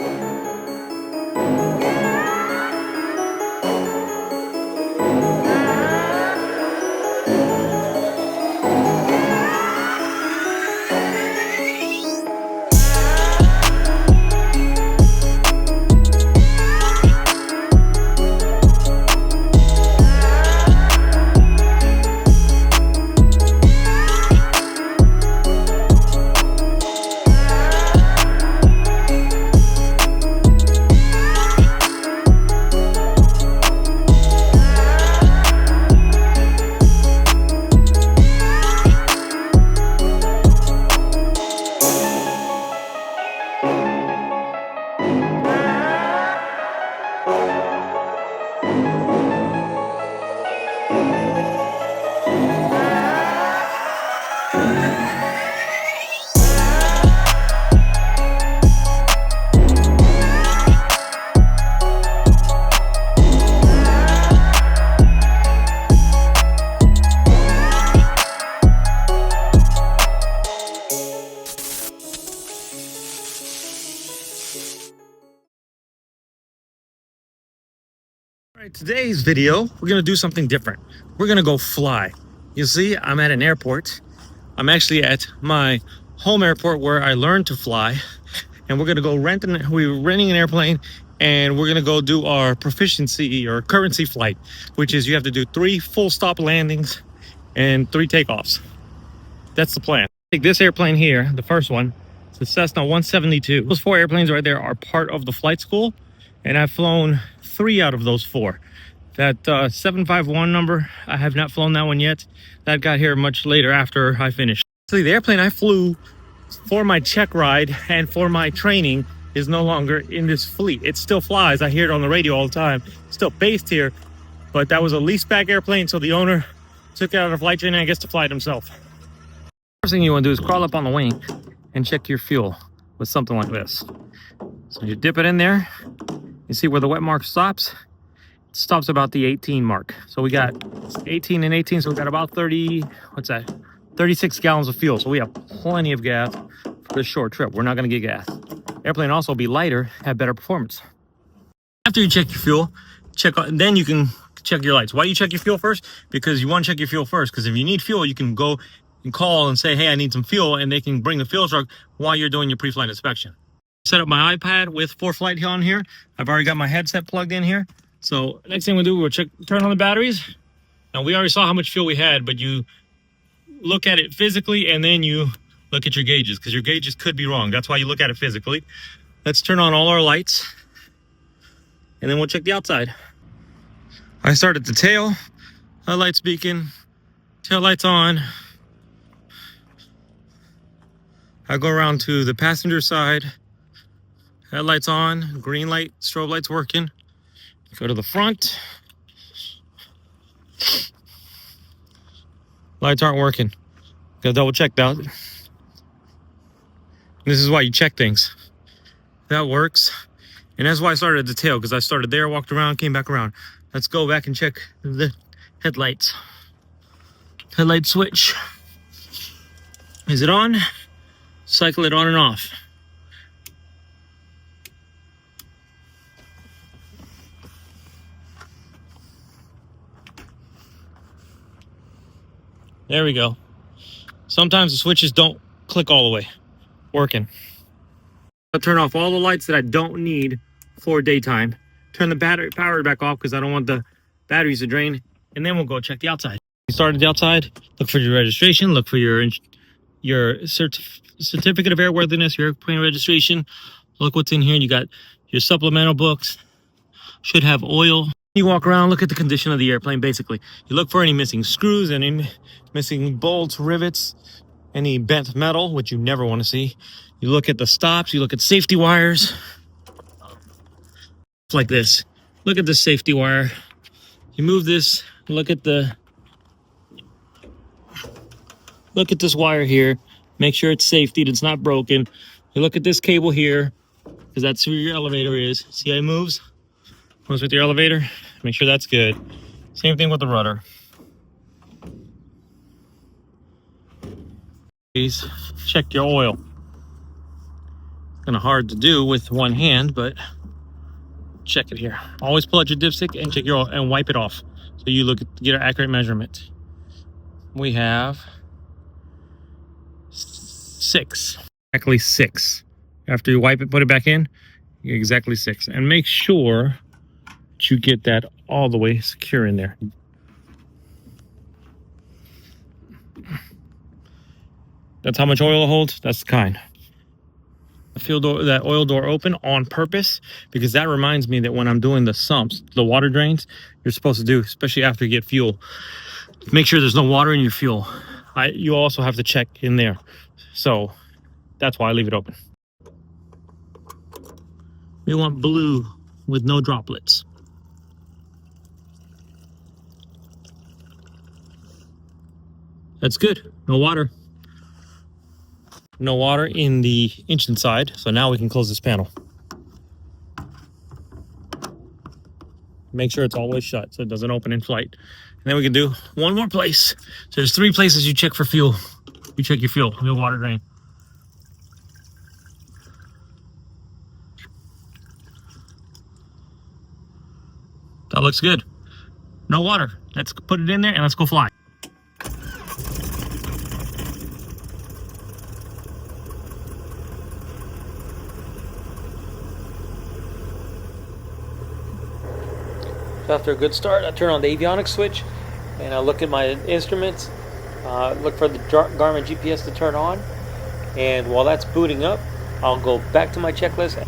All right, today's video, we're gonna do something different. We're gonna go fly. You see, I'm at an airport. I'm actually at my home airport where I learned to fly, and we're gonna go we're renting an airplane, and we're gonna go do our proficiency or currency flight, which is you have to do 3 full stop landings and 3 takeoffs. That's the plan. Take this airplane here, the first one, it's the Cessna 172. Those 4 airplanes right there are part of the flight school, and I've flown 3 out of those 4. That 751 number, I have not flown that one yet. That got here much later after I finished. So the airplane I flew for my check ride and for my training is no longer in this fleet. It still flies. I hear it on the radio all the time. It's still based here, but that was a lease back airplane, so the owner took it out of flight training, I guess, to fly it himself. First thing you want to do is crawl up on the wing and check your fuel with something like this. So you dip it in there. You see where the wet mark stops? It stops about the 18 mark. So we got 18 and 18, so we got about 36 gallons of fuel. So we have plenty of gas for this short trip. We're not gonna get gas. Airplane also be lighter, have better performance. After you check your fuel, then you can check your lights. Why you check your fuel first? Because you wanna check your fuel first, because if you need fuel, you can go and call and say, hey, I need some fuel, and they can bring the fuel truck while you're doing your pre-flight inspection. Set up my iPad with ForeFlight on here. I've already got my headset plugged in here. So next thing we'll do, we'll turn on the batteries. Now we already saw how much fuel we had, but you look at it physically and then you look at your gauges, because your gauges could be wrong. That's why you look at it physically. Let's turn on all our lights and then we'll check the outside. I start at the tail, headlights beacon, tail lights on. I go around to the passenger side. Headlights on, green light, strobe lights working. Go to the front. Lights aren't working. Gotta double check that. This is why you check things. That works. And that's why I started at the tail, because I started there, walked around, came back around. Let's go back and check the headlights. Headlight switch. Is it on? Cycle it on and off. There we go. Sometimes the switches don't click all the way. Working. I'll turn off all the lights that I don't need for daytime. Turn the power back off because I don't want the batteries to drain. And then we'll go check the outside. You start at the outside, look for your registration, look for your certificate of airworthiness, your airplane registration. Look what's in here. You got your supplemental books. Should have oil. You walk around, look at the condition of the airplane, basically. You look for any missing screws, any missing bolts, rivets, any bent metal, which you never want to see. You look at the stops, you look at safety wires. Like this. Look at the safety wire. You move this, look at this wire here. Make sure it's safety, it's not broken. You look at this cable here, because that's where your elevator is. See how it moves? Moves with your elevator. Make sure that's good. Same thing with the rudder. Please check your oil. Kind of hard to do with one hand, but check it here. Always pull out your dipstick and check your oil and wipe it off, so you get an accurate measurement. We have 6, exactly 6. After you wipe it, put it back in, you're exactly 6, and make sure that you get that all the way secure in there. That's how much oil it holds. That's the kind. I feel that oil door open on purpose because that reminds me that when I'm doing the sumps, the water drains, you're supposed to do, especially after you get fuel, make sure there's no water in your fuel. You also have to check in there. So that's why I leave it open. We want blue with no droplets. That's good. No water. No water in the inch inside. So now we can close this panel. Make sure it's always shut so it doesn't open in flight. And then we can do one more place. So there's 3 places you check for fuel. You check your fuel, your water drain. That looks good. No water. Let's put it in there and let's go fly. So after a good start, I turn on the avionics switch and I look at my instruments, look for the Garmin GPS to turn on, and while that's booting up, I'll go back to my checklist.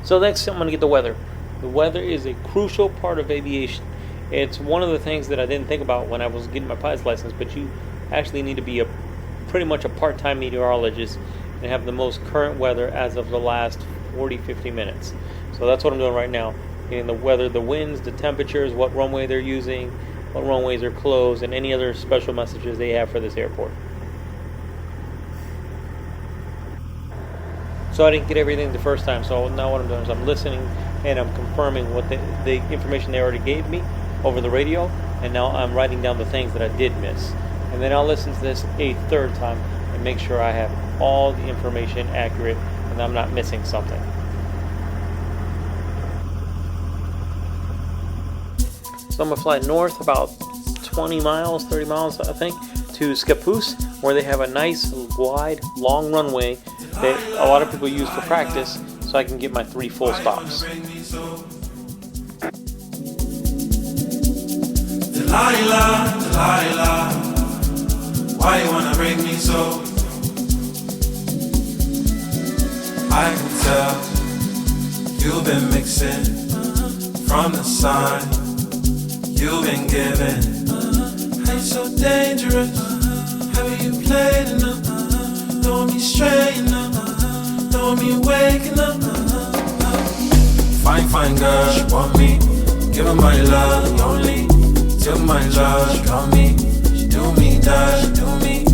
So next I'm going to get the weather. The weather is a crucial part of aviation. It's one of the things that I didn't think about when I was getting my pilot's license, but you actually need to be pretty much a part-time meteorologist and have the most current weather as of the last 40-50 minutes. So that's what I'm doing right now, getting the weather, the winds, the temperatures, what runway they're using, what runways are closed, and any other special messages they have for this airport. So I didn't get everything the first time, so now what I'm doing is I'm listening and I'm confirming what the information they already gave me over the radio, and now I'm writing down the things that I did miss. And then I'll listen to this a third time and make sure I have all the information accurate and I'm not missing something. So I'm going to fly north about 20 miles, 30 miles I think, to Scappoose, where they have a nice, wide, long runway that a lot of people use for practice, so I can get my 3 full stops. Delilah, Delilah, why you wanna break me so? I can tell you've been mixing from the sign you've been given. How you so dangerous? Have you played enough? Don't want me straighten up, don't want me waking up. Fine, fine girl, she want me. Give her my love, only. Till my love, she call me. She do me that, she do me.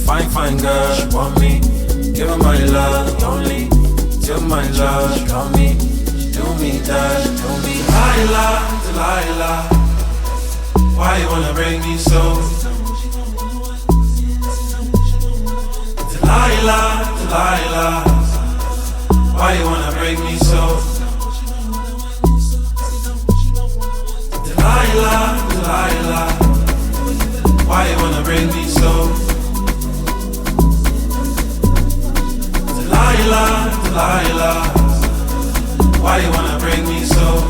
Fine, fine girl, she want me. Give her my love, only. Till my love, she call me. She do me that, she do me. Delilah, Delilah, why you wanna break me so? Delilah, Delilah, why you wanna break me so? Delilah, Delilah, why you wanna break me so? Delilah, Delilah, why you wanna break me so?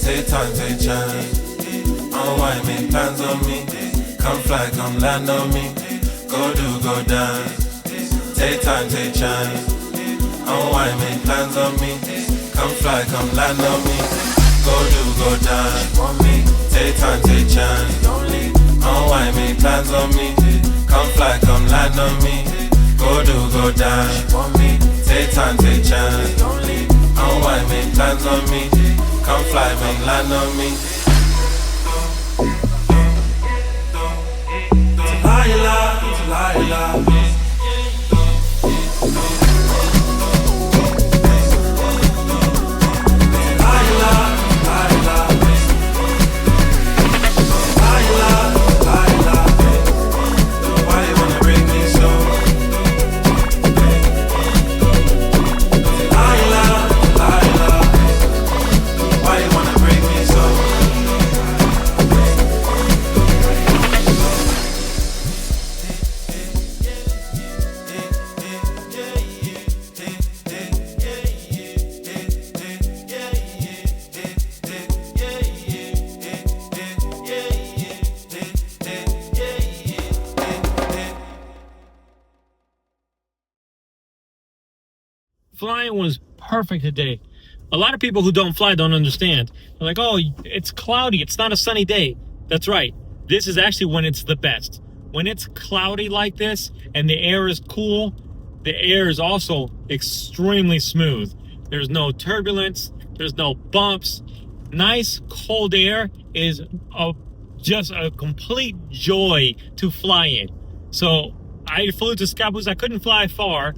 Take time, take chance. Oh, why make plans on me? Come fly, come land on me. Go do, go dance. Take time, take chance. Oh, why make plans on me? Come fly, come land on me. Go do, go done. Want me? Take time, take chance. Unwind me, plans on me. Come fly, come land on me. Go do, go done. Want me? Take time, take chance. Unwind me, plans on me. Come fly, come land on me. Delilah, Delilah. Flying was perfect today. A lot of people who don't fly don't understand. They're like, oh, it's cloudy. It's not a sunny day. That's right. This is actually when it's the best. When it's cloudy like this and the air is cool, the air is also extremely smooth. There's no turbulence. There's no bumps. Nice cold air is just a complete joy to fly in. So I flew to Scabuz. I couldn't fly far.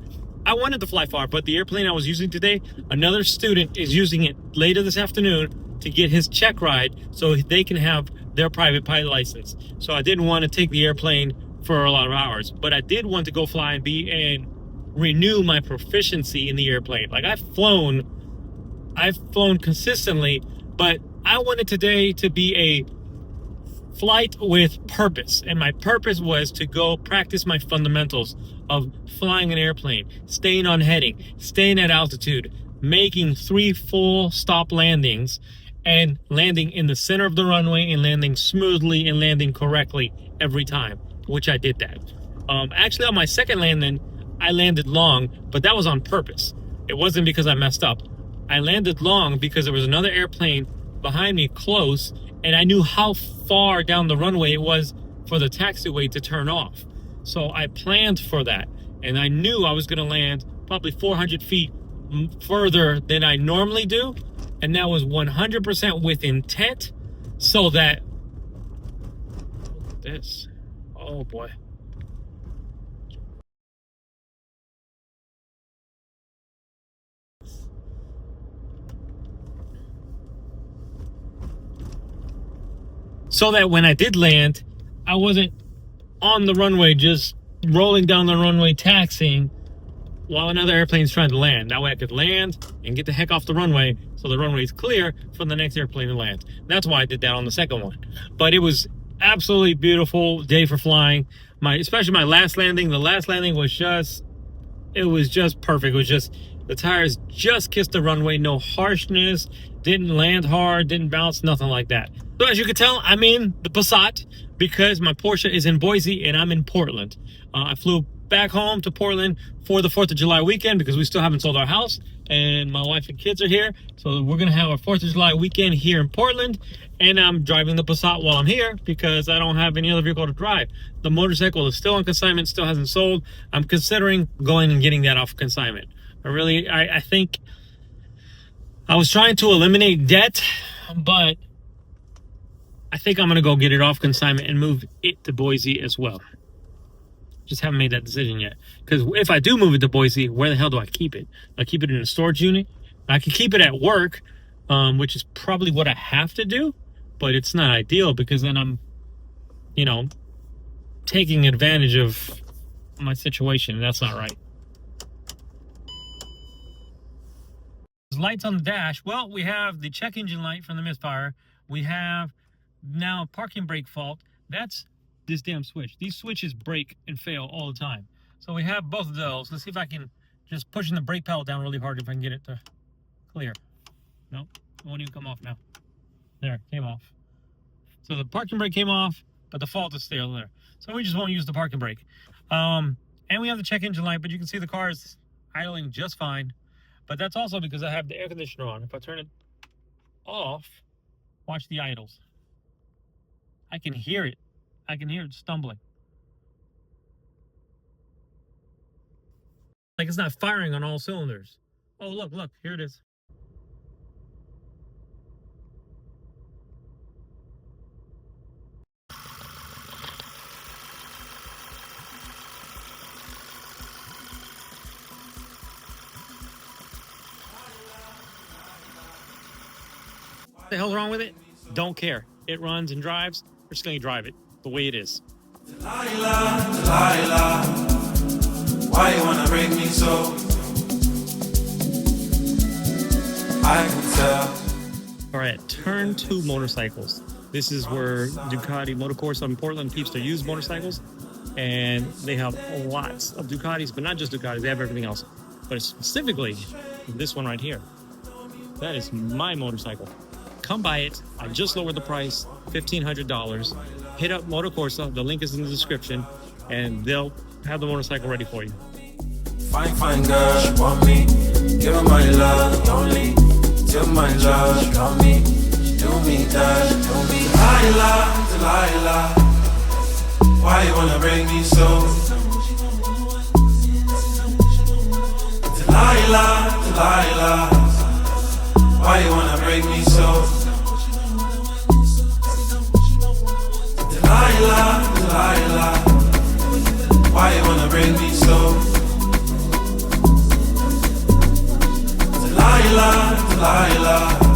I wanted to fly far, but the airplane I was using today, another student is using it later this afternoon to get his check ride so they can have their private pilot license. So I didn't want to take the airplane for a lot of hours, but I did want to go fly and renew my proficiency in the airplane. Like I've flown consistently, but I wanted today to be a flight with purpose, and my purpose was to go practice my fundamentals of flying an airplane, staying on heading, staying at altitude, making 3 full stop landings, and landing in the center of the runway and landing smoothly and landing correctly every time, which I did that. Actually, on my second landing, I landed long, but that was on purpose. It wasn't because I messed up. I landed long because there was another airplane behind me close, and I knew how far down the runway it was for the taxiway to turn off. So I planned for that, and I knew I was going to land probably 400 feet further than I normally do, and that was 100% with intent, so that this, oh boy. So that when I did land, I wasn't on the runway just rolling down the runway taxiing while another airplane's trying to land. That way I could land and get the heck off the runway so the runway is clear for the next airplane to land. That's why I did that on the second one. But it was absolutely beautiful day for flying. Especially my last landing. The last landing was just perfect. It was just, the tires just kissed the runway, no harshness, didn't land hard, didn't bounce, nothing like that. So as you can tell, I'm in the Passat because my Porsche is in Boise and I'm in Portland. I flew back home to Portland for the 4th of July weekend because we still haven't sold our house and my wife and kids are here. So we're going to have our 4th of July weekend here in Portland, and I'm driving the Passat while I'm here because I don't have any other vehicle to drive. The motorcycle is still on consignment, still hasn't sold. I'm considering going and getting that off consignment. I think I was trying to eliminate debt, but I think I'm going to go get it off consignment and move it to Boise as well. Just haven't made that decision yet. Because if I do move it to Boise, where the hell do I keep it? I keep it in a storage unit. I can keep it at work, which is probably what I have to do. But it's not ideal because then I'm, taking advantage of my situation. And that's not right. Lights on the dash. Well, we have the check engine light from the misfire. We have now a parking brake fault. That's this damn switch. These switches break and fail all the time. So we have both of those. Let's see if I can just pushing the brake pedal down really hard if I can get it to clear. Nope, it won't even come off now. There, came off. So the parking brake came off, but the fault is still there. So we just won't use the parking brake. And we have the check engine light, but you can see the car is idling just fine. But that's also because I have the air conditioner on. If I turn it off. Watch the idles. I can hear it. I can hear it stumbling. Like it's not firing on all cylinders. Oh, look, look, here it is. What the hell's wrong with it? Don't care. It runs and drives. We're just gonna drive it the way it is. Delilah, Delilah, why you wanna break me so? I can tell. All right, turn 2 motorcycles. This is where Ducati Motorcourse in Portland keeps their used motorcycles, and they have lots of Ducatis, but not just Ducatis. They have everything else, but specifically this one right here. That is my motorcycle. Come buy it. I just lowered the price, $1,500. Hit up Motorcorsa. The link is in the description, and they'll have the motorcycle ready for you. Fine, fine girl, she want me. Give her my love, only. Till my love, she got me. She do me that, she do me. Delilah, Delilah, why you wanna break me so? Delilah, Delilah, why you wanna break me so? Delilah, Delilah, why you wanna break me so? Delilah, Delilah.